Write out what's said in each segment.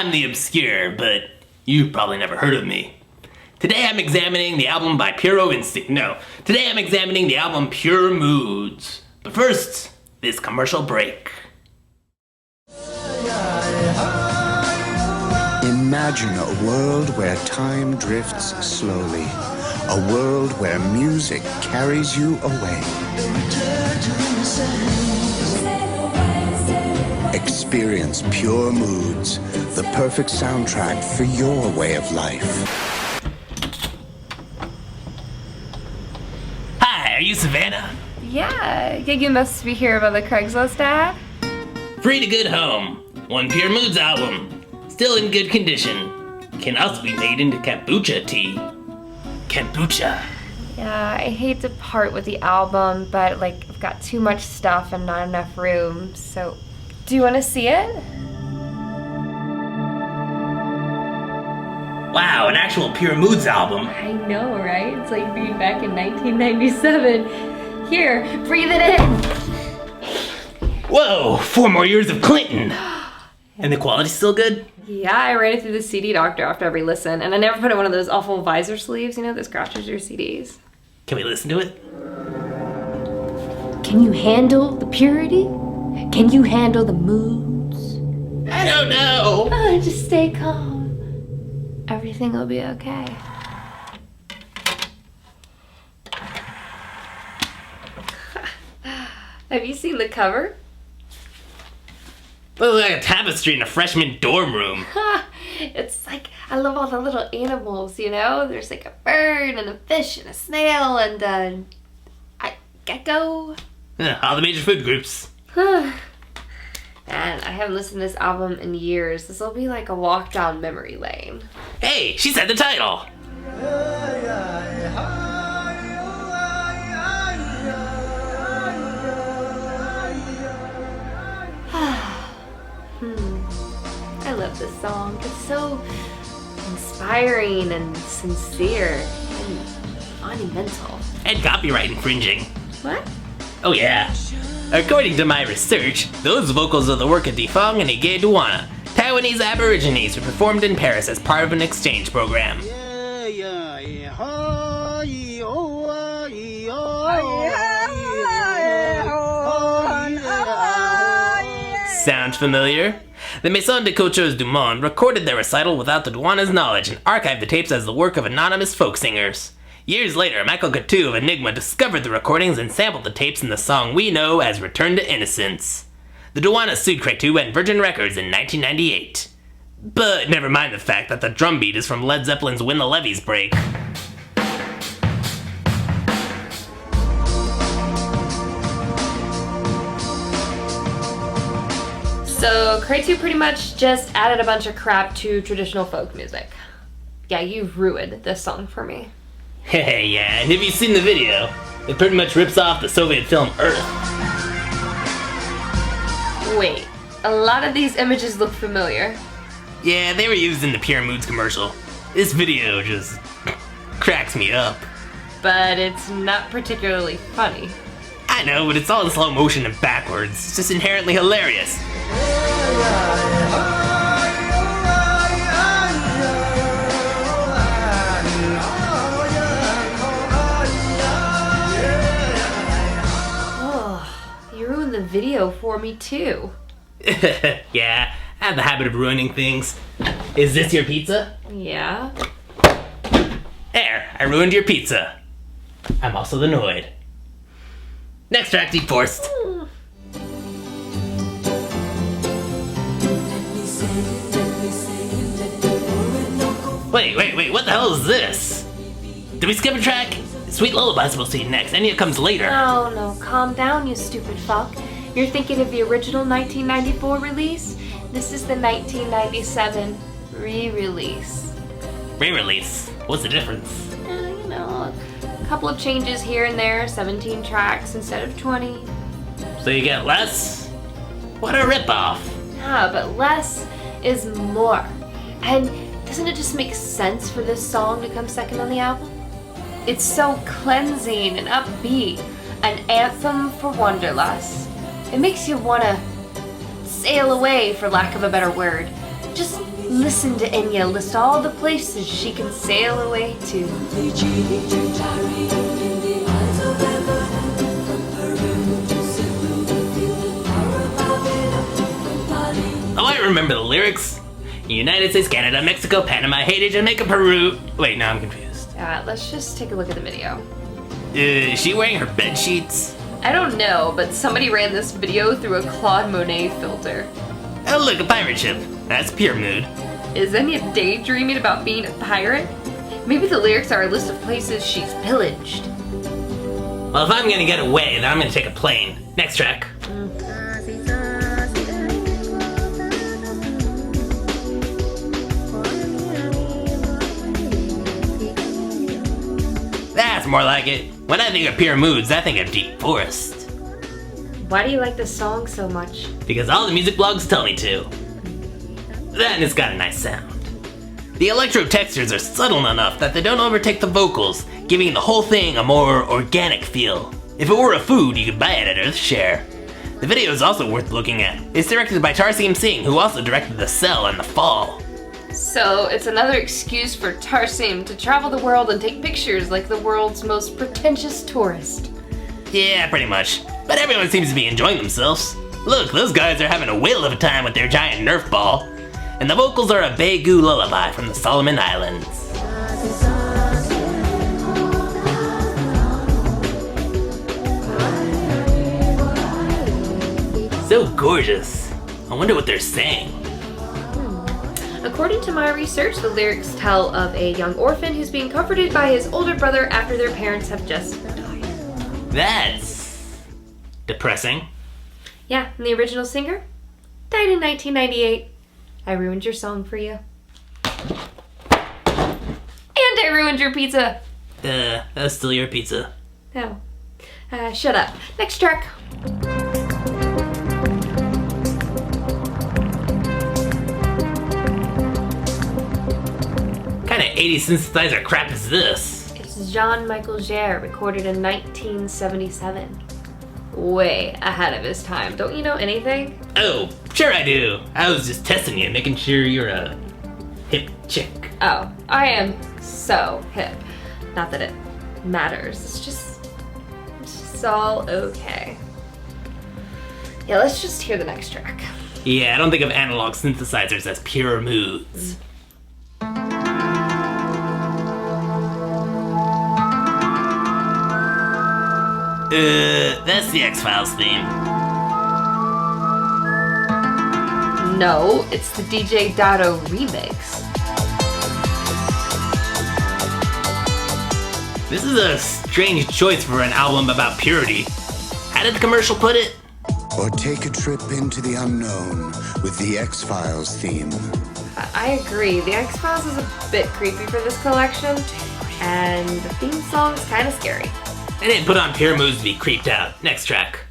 I'm the obscure, but you've probably never heard of me. Today I'm examining the album by Puro Instinct. No, today I'm examining the album Pure Moods. But first, this commercial break. Imagine a world where time drifts slowly. A world where music carries you away. Experience Pure Moods, the perfect soundtrack for your way of life. Hi, are you Savannah? Yeah, you must be here about the Craigslist ad. Free to good home. One Pure Moods album. Still in good condition. Can also be made into kombucha tea. Kombucha. Yeah, I hate to part with the album, but I've got too much stuff and not enough room, so do you want to see it? Wow, an actual Pure Moods album. I know, right? It's like being back in 1997. Here, breathe it in. Whoa, 4 more years of Clinton. And the quality's still good? Yeah, I ran it through the CD doctor after every listen, and I never put in one of those awful visor sleeves, that scratches your CDs. Can we listen to it? Can you handle the purity? Can you handle the moods? I don't know. Oh, just stay calm. Everything will be okay. Have you seen the cover? Looks like a tapestry in a freshman dorm room. It's I love all the little animals, There's a bird and a fish and a snail and a gecko. All the major food groups. Man, I haven't listened to this album in years. This will be like a walk down memory lane. Hey, she said the title. I love this song. It's so inspiring and sincere and monumental. And copyright infringing. What? Oh yeah. According to my research, those vocals are the work of Defong and Ige Duana, Taiwanese Aborigines who performed in Paris as part of an exchange program. Sound familiar? The Maison de Cultures du Monde recorded their recital without the Duana's knowledge and archived the tapes as the work of anonymous folk singers. Years later, Mechel of Enigma discovered the recordings and sampled the tapes in the song we know as Return to Innocence. The Duana sued Cretu and Virgin Records in 1998. But never mind the fact that the drum beat is from Led Zeppelin's When the Levees Break. So, Cretu pretty much just added a bunch of crap to traditional folk music. Yeah, you've ruined this song for me. Hey, yeah, and have you seen the video? It pretty much rips off the Soviet film Earth. Wait, a lot of these images look familiar. Yeah, they were used in the Pure Moods commercial. This video just cracks me up. But it's not particularly funny. I know, but it's all in slow motion and backwards. It's just inherently hilarious. You ruined the video for me too. Yeah, I have the habit of ruining things. Is this your pizza? Yeah. There, I ruined your pizza. I'm also annoyed. Next track, Deep Forest. Wait, what the hell is this? Did we skip a track? Sweet Lullaby's supposed to be next. Enya comes later. No, calm down, you stupid fuck. You're thinking of the original 1994 release? This is the 1997 re-release. Re-release? What's the difference? A couple of changes here and there, 17 tracks instead of 20. So you get less? What a ripoff. Yeah, but less is more. And doesn't it just make sense for this song to come second on the album? It's so cleansing and upbeat, an anthem for wanderlust. It makes you want to sail away, for lack of a better word. Just Listen to Enya list all the places she can sail away to. Oh, I remember the lyrics. United States, Canada, Mexico, Panama, Haiti, Jamaica, Peru. Wait, now I'm confused. Let's just take a look at the video. Is she wearing her bed sheets? I don't know, but somebody ran this video through a Claude Monet filter. Oh, look, a pirate ship. That's pure mood. Is Enya daydreaming about being a pirate? Maybe the lyrics are a list of places she's pillaged. Well, if I'm gonna get away, then I'm gonna take a plane. Next track. That's more like it. When I think of pure moods, I think of deep forest. Why do you like this song so much? Because all the music blogs tell me to. Then it's got a nice sound. The electro textures are subtle enough that they don't overtake the vocals, giving the whole thing a more organic feel. If it were a food, you could buy it at Earthshare. The video is also worth looking at. It's directed by Tarsim Singh, who also directed The Cell and The Fall. So it's another excuse for Tarsim to travel the world and take pictures like the world's most pretentious tourist. Yeah, pretty much. But everyone seems to be enjoying themselves. Look, those guys are having a whale of a time with their giant Nerf ball. And the vocals are a Beegu lullaby from the Solomon Islands. So gorgeous. I wonder what they're saying. According to my research, the lyrics tell of a young orphan who's being comforted by his older brother after their parents have just died. That's depressing. Yeah, and the original singer died in 1998. I ruined your song for you. And I ruined your pizza. That's still your pizza. No. Shut up. Next track. Kind of 80s synthesizer crap is this? It's Jean-Michel Jarre, recorded in 1977. Way ahead of his time. Don't you know anything? Oh, sure I do. I was just testing you, making sure you're a hip chick. Oh, I am so hip. Not that it matters. It's just all okay. Yeah, let's just hear the next track. Yeah, I don't think of analog synthesizers as pure moods. That's the X-Files theme. No, it's the DJ Dado remix. This is a strange choice for an album about purity. How did the commercial put it? Or take a trip into the unknown with the X-Files theme. I agree. The X-Files is a bit creepy for this collection, and the theme song's kind of scary. They didn't put on pure moods to be creeped out. Next track.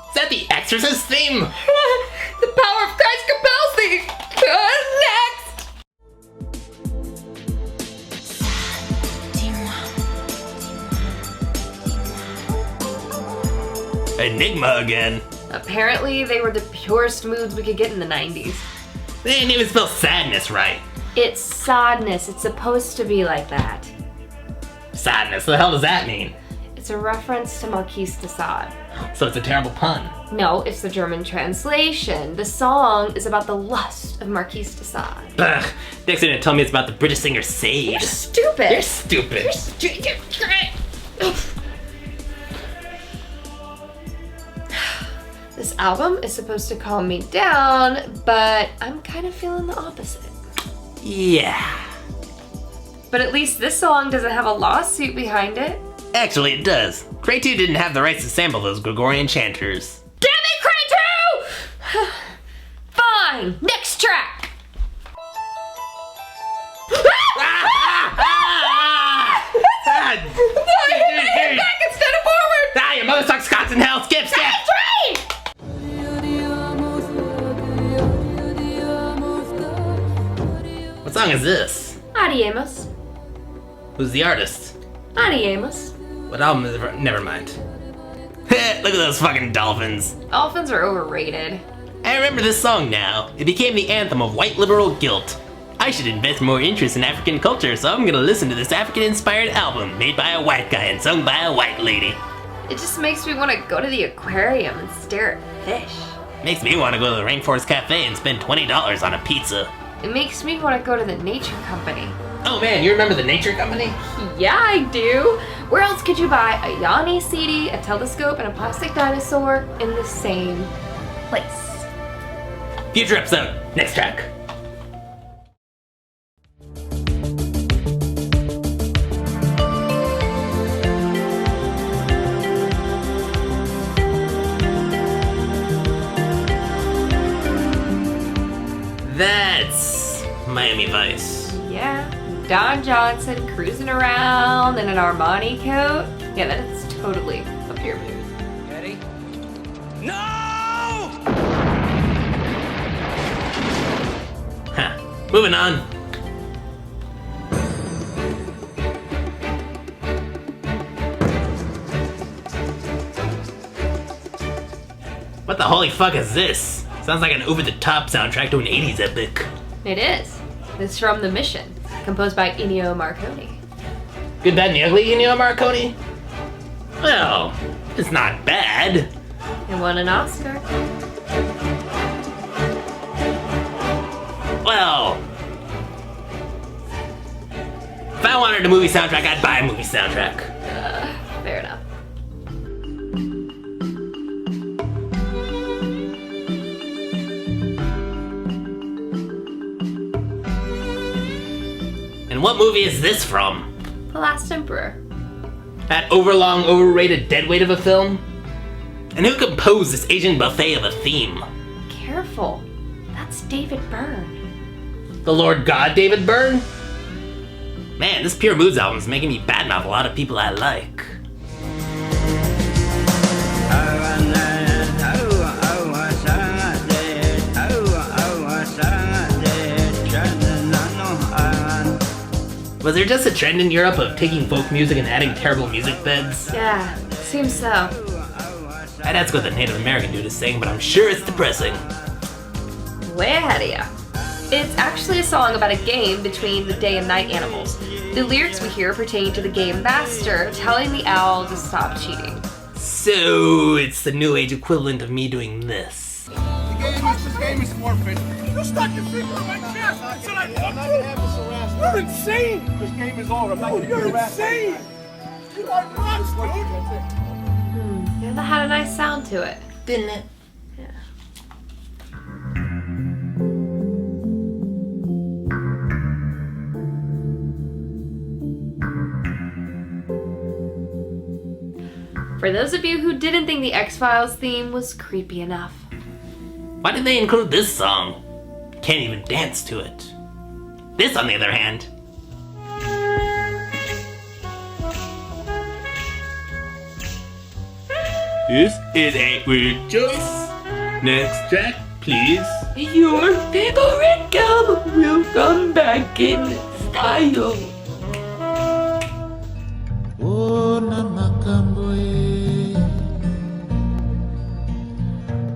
Is that the Exorcist theme? The power of Christ compels thee! Next! Enigma again. Apparently, they were the purest moods we could get in the 90s. They didn't even spell sadness right. It's Sadeness. It's supposed to be like that. Sadness, the hell does that mean? It's a reference to Marquise de Sade. So it's a terrible pun. No, it's the German translation. The song is about the lust of Marquise de Sade. Ugh, Dick's gonna tell me it's about the British singer Sade. You're stupid. You're stupid. This album is supposed to calm me down, but I'm kind of feeling the opposite. Yeah. But at least this song doesn't have a lawsuit behind it. Actually, it does. Cray 2 didn't have the rights to sample those Gregorian chanters. Damn it, Cray 2! Fine, next track! Back instead of forward! Ah, your mother sucks cocks in hell! Skip! What song is this? Adiemos. Who's the artist? Adiemos. What album is it? Never mind. Look at those fucking dolphins. Dolphins are overrated. I remember this song now. It became the anthem of white liberal guilt. I should invest more interest in African culture, so I'm gonna listen to this African-inspired album made by a white guy and sung by a white lady. It just makes me want to go to the aquarium and stare at fish. Makes me want to go to the Rainforest Cafe and spend $20 on a pizza. It makes me want to go to the Nature Company. Oh man, you remember the Nature Company? Yeah, I do. Where else could you buy a Yanni CD, a telescope, and a plastic dinosaur in the same place? Future episode. Next track. That's Miami Vice. Yeah, Don Johnson cruising around in an Armani coat. Yeah, that is totally a pure mood. Ready? No! Huh. Moving on. What the holy fuck is this? Sounds like an over-the-top soundtrack to an 80s epic. It is. It's from The Mission, composed by Ennio Morricone. Good, Bad, and the Ugly, Ennio Morricone? Well, it's not bad. It won an Oscar. Well, if I wanted a movie soundtrack, I'd buy a movie soundtrack. Fair enough. And what movie is this from? The Last Emperor. That overlong, overrated deadweight of a film? And who composed this Asian buffet of a theme? Careful. That's David Byrne. The Lord God David Byrne? Man, this Pure Moods album is making me badmouth a lot of people I like. Was there just a trend in Europe of taking folk music and adding terrible music beds? Yeah, seems so. I'd ask what the Native American dude is saying, but I'm sure it's depressing. Way ahead of ya. It's actually a song about a game between the day and night animals. The lyrics we hear pertain to the game master telling the owl to stop cheating. So, it's the new age equivalent of me doing this. This game is forfeit. You stuck your finger on my chest. I said I want to. You're insane. This game is over. You're insane. You are nuts, dude. Yeah, that had a nice sound to it. Didn't it? Yeah. For those of you who didn't think the X-Files theme was creepy enough. Why did they include this song? Can't even dance to it. This, on the other hand. This is a weird choice. Next track, please. Your favorite gum will come back in style. Oh, Namakamboe.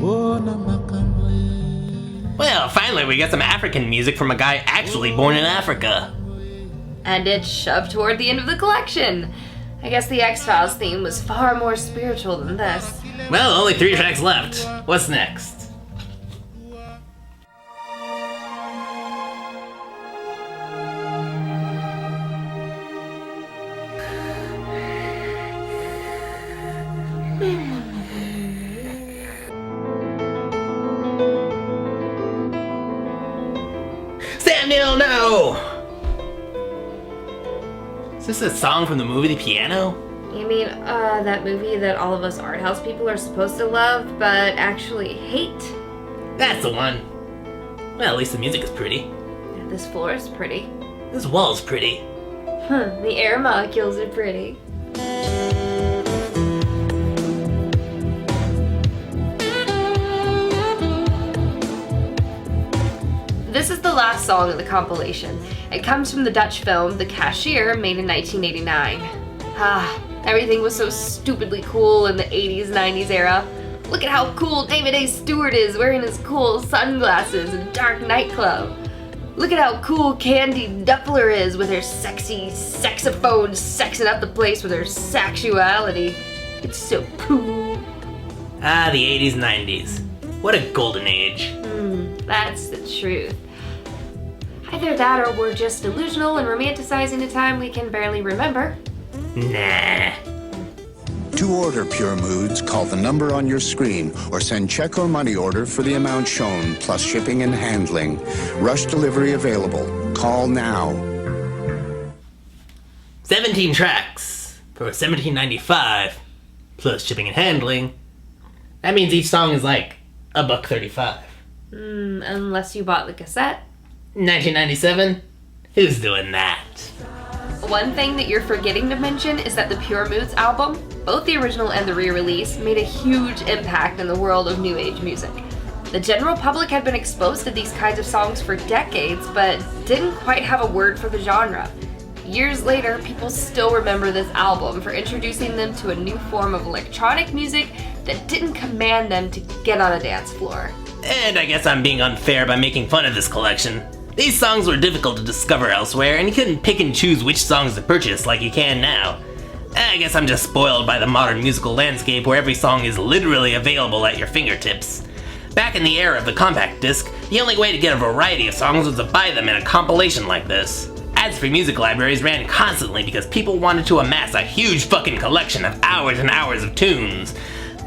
Oh, Namakamboe. Well, finally we got some African music from a guy actually born in Africa. And it's shoved toward the end of the collection. I guess the X-Files theme was far more spiritual than this. Well, only 3 tracks left. What's next? Samuel, no! Is this a song from the movie The Piano? You mean, that movie that all of us art house people are supposed to love, but actually hate? That's the one. Well, at least the music is pretty. Yeah, this floor is pretty. This wall's pretty. The air molecules are pretty. This is the last song of the compilation. It comes from the Dutch film The Cashier, made in 1989. Everything was so stupidly cool in the 80s, 90s era. Look at how cool David A. Stewart is wearing his cool sunglasses in a dark nightclub. Look at how cool Candy Duffler is with her sexy saxophone sexing up the place with her sexuality. It's so cool. Ah, the 80s, 90s. What a golden age. That's the truth. Either that or we're just delusional and romanticizing a time we can barely remember. Nah. To order Pure Moods, call the number on your screen or send check or money order for the amount shown, plus shipping and handling. Rush delivery available. Call now. 17 tracks for $17.95 plus shipping and handling. That means each song is like $1.35. Unless you bought the cassette. 1997? Who's doing that? One thing that you're forgetting to mention is that the Pure Moods album, both the original and the re-release, made a huge impact in the world of new age music. The general public had been exposed to these kinds of songs for decades, but didn't quite have a word for the genre. Years later, people still remember this album for introducing them to a new form of electronic music that didn't command them to get on a dance floor. And I guess I'm being unfair by making fun of this collection. These songs were difficult to discover elsewhere, and you couldn't pick and choose which songs to purchase like you can now. I guess I'm just spoiled by the modern musical landscape where every song is literally available at your fingertips. Back in the era of the compact disc, the only way to get a variety of songs was to buy them in a compilation like this. Ads for music libraries ran constantly because people wanted to amass a huge fucking collection of hours and hours of tunes.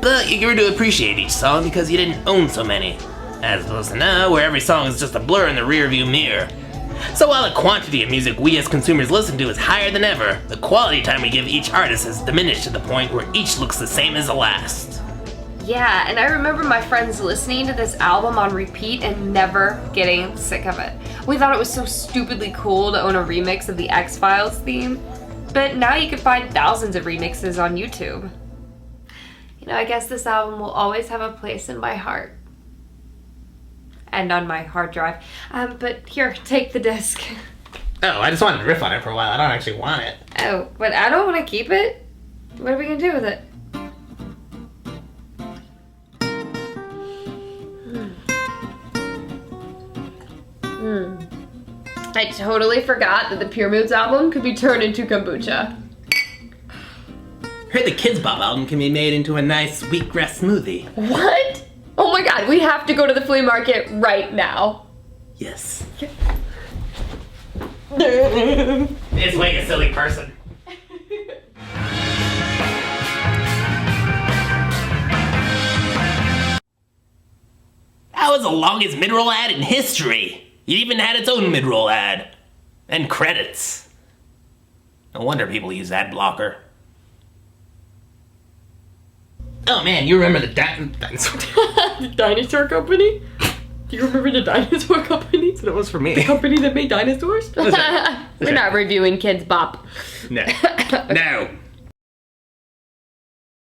But you grew to appreciate each song because you didn't own so many. As opposed to now, where every song is just a blur in the rearview mirror. So while the quantity of music we as consumers listen to is higher than ever, the quality time we give each artist has diminished to the point where each looks the same as the last. Yeah, and I remember my friends listening to this album on repeat and never getting sick of it. We thought it was so stupidly cool to own a remix of the X-Files theme, but now you can find thousands of remixes on YouTube. You know, I guess this album will always have a place in my heart. And on my hard drive. But here, take the disc. Oh, I just wanted to riff on it for a while. I don't actually want it. Oh, but I don't want to keep it. What are we gonna do with it? I totally forgot that the Pure Moods album could be turned into kombucha. Heard the Kids Bop album can be made into a nice wheatgrass smoothie. What? Oh my god, we have to go to the flea market right now. Yes. This way, you silly person. That was the longest mid-roll ad in history. It even had its own mid-roll ad. And credits. No wonder people use ad blocker. Oh man, you remember the dinosaur? The dinosaur company? Do you remember the dinosaur company? That's what it was for me. The company that made dinosaurs? Listen. We're not reviewing Kids Bop. No. No.